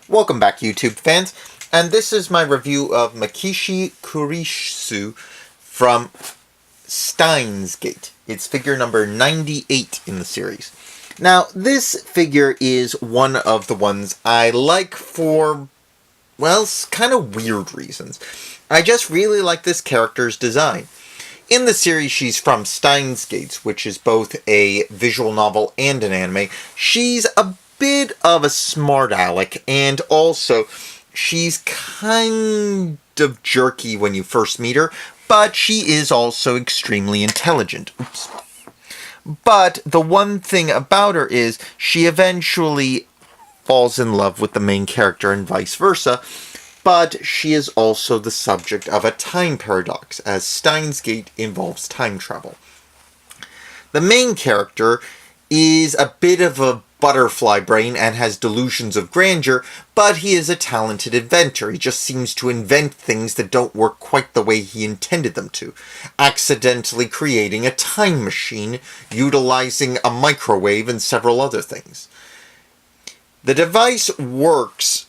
Welcome back, YouTube fans, and this is my review of Makise Kurisu from Steins. It's figure number 98 in the series. Now, this figure is one of the ones I like for, well, kind of weird reasons. I just really like this character's design. In the series, she's from Steins, which is both a visual novel and an anime. She's a bit of a smart aleck, and also she's kind of jerky when you first meet her, but she is also extremely intelligent. Oops. But the one thing about her is she eventually falls in love with the main character and vice versa, but she is also the subject of a time paradox, as Steins Gate involves time travel. The main character is a bit of a butterfly brain and has delusions of grandeur, but he is a talented inventor. He just seems to invent things that don't work quite the way he intended them to, accidentally creating a time machine, utilizing a microwave and several other things. The device works,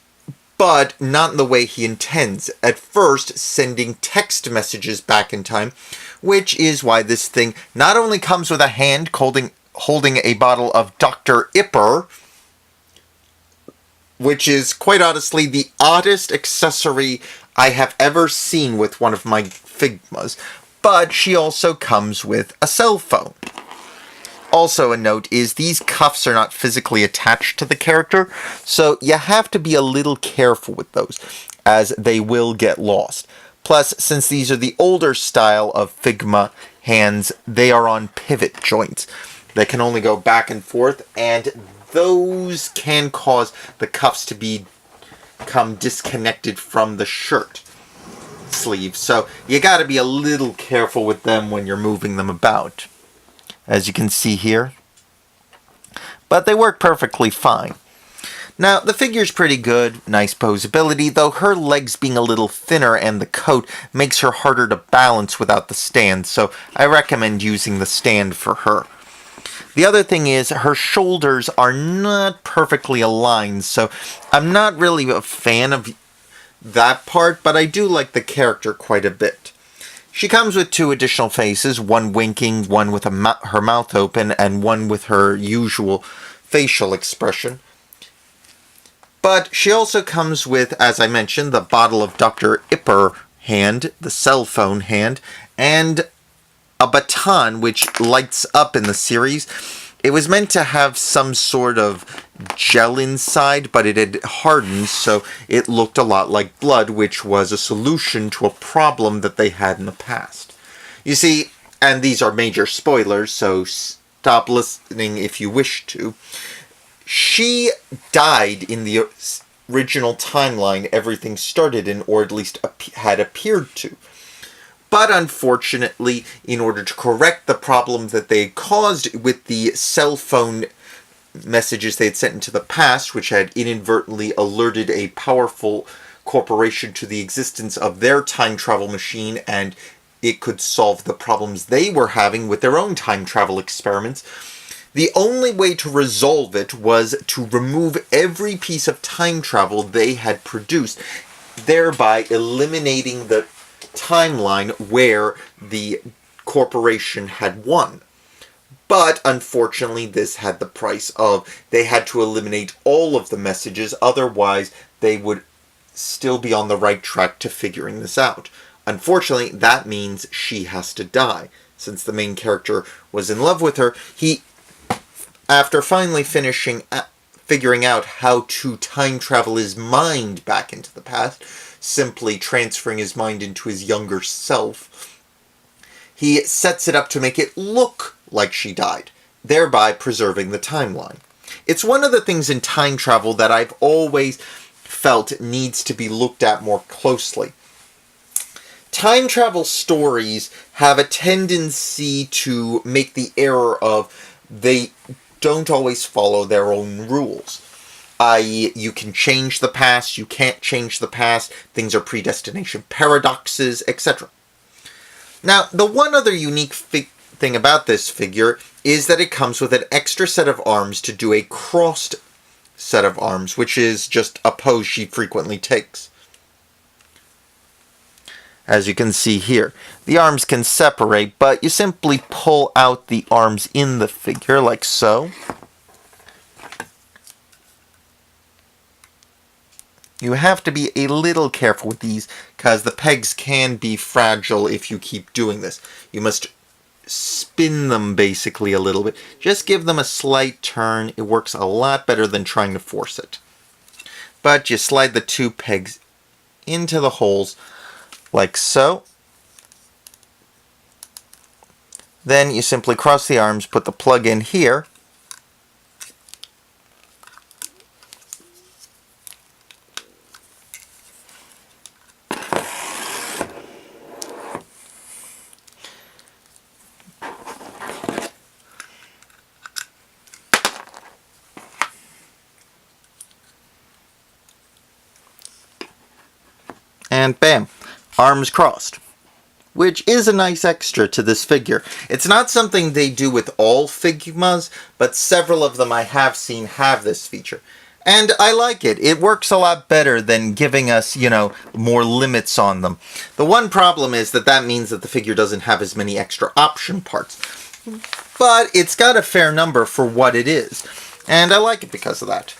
but not in the way he intends, at first sending text messages back in time, which is why this thing not only comes with a hand holding a bottle of Dr. Ipper, which is, quite honestly, the oddest accessory I have ever seen with one of my Figmas, but she also comes with a cell phone. Also a note is these cuffs are not physically attached to the character, so you have to be a little careful with those, as they will get lost. Plus, since these are the older style of Figma hands, they are on pivot joints. They can only go back and forth, and those can cause the cuffs to become disconnected from the shirt sleeve. So you got to be a little careful with them when you're moving them about, as you can see here. But they work perfectly fine. Now, the figure's pretty good, nice posability, though her legs being a little thinner and the coat makes her harder to balance without the stand, so I recommend using the stand for her. The other thing is, her shoulders are not perfectly aligned, so I'm not really a fan of that part, but I do like the character quite a bit. She comes with two additional faces, one winking, one with her mouth open, and one with her usual facial expression. But she also comes with, as I mentioned, the bottle of Dr. Ipper hand, the cell phone hand, and a baton which lights up in the series. It was meant to have some sort of gel inside, but it had hardened, so it looked a lot like blood, which was a solution to a problem that they had in the past. You see, and these are major spoilers, so stop listening if you wish to. She died in the original timeline everything started in, or at least had appeared to. But unfortunately, in order to correct the problem that they had caused with the cell phone messages they had sent into the past, which had inadvertently alerted a powerful corporation to the existence of their time travel machine, and it could solve the problems they were having with their own time travel experiments, the only way to resolve it was to remove every piece of time travel they had produced, thereby eliminating the timeline where the corporation had won. But unfortunately, this had the price of they had to eliminate all of the messages, otherwise they would still be on the right track to figuring this out. Unfortunately, that means she has to die. Since the main character was in love with her, he, after finally figuring out how to time travel his mind back into the past, simply transferring his mind into his younger self, he sets it up to make it look like she died, thereby preserving the timeline. It's one of the things in time travel that I've always felt needs to be looked at more closely. Time travel stories have a tendency to make the error of they don't always follow their own rules. I.e., you can change the past, you can't change the past, things are predestination paradoxes, etc. Now, the one other unique thing about this figure is that it comes with an extra set of arms to do a crossed set of arms, which is just a pose she frequently takes. As you can see here, the arms can separate, but you simply pull out the arms in the figure, like so. You have to be a little careful with these, because the pegs can be fragile if you keep doing this. You must spin them basically a little bit. Just give them a slight turn. It works a lot better than trying to force it. But you slide the two pegs into the holes, like so. Then you simply cross the arms, put the plug in here, and bam, arms crossed. Which is a nice extra to this figure. It's not something they do with all Figmas, but several of them I have seen have this feature. And I like it. It works a lot better than giving us, more limits on them. The one problem is that means that the figure doesn't have as many extra option parts. But it's got a fair number for what it is. And I like it because of that.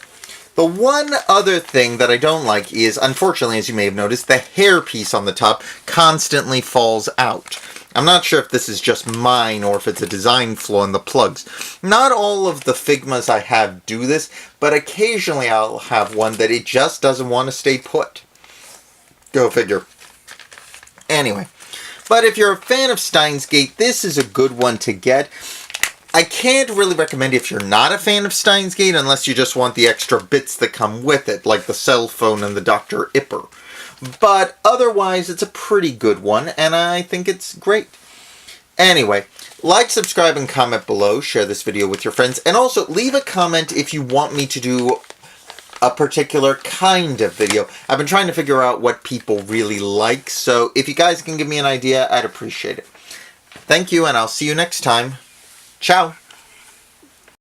The one other thing that I don't like is, unfortunately, as you may have noticed, the hair piece on the top constantly falls out. I'm not sure if this is just mine or if it's a design flaw in the plugs. Not all of the Figmas I have do this, but occasionally I'll have one that it just doesn't want to stay put. Go figure. Anyway, but if you're a fan of Steins Gate, this is a good one to get. I can't really recommend if you're not a fan of Steins Gate unless you just want the extra bits that come with it, like the cell phone and the Dr. Ipper. But otherwise, it's a pretty good one, and I think it's great. Anyway, like, subscribe, and comment below. Share this video with your friends. And also, leave a comment if you want me to do a particular kind of video. I've been trying to figure out what people really like, so if you guys can give me an idea, I'd appreciate it. Thank you, and I'll see you next time. Ciao!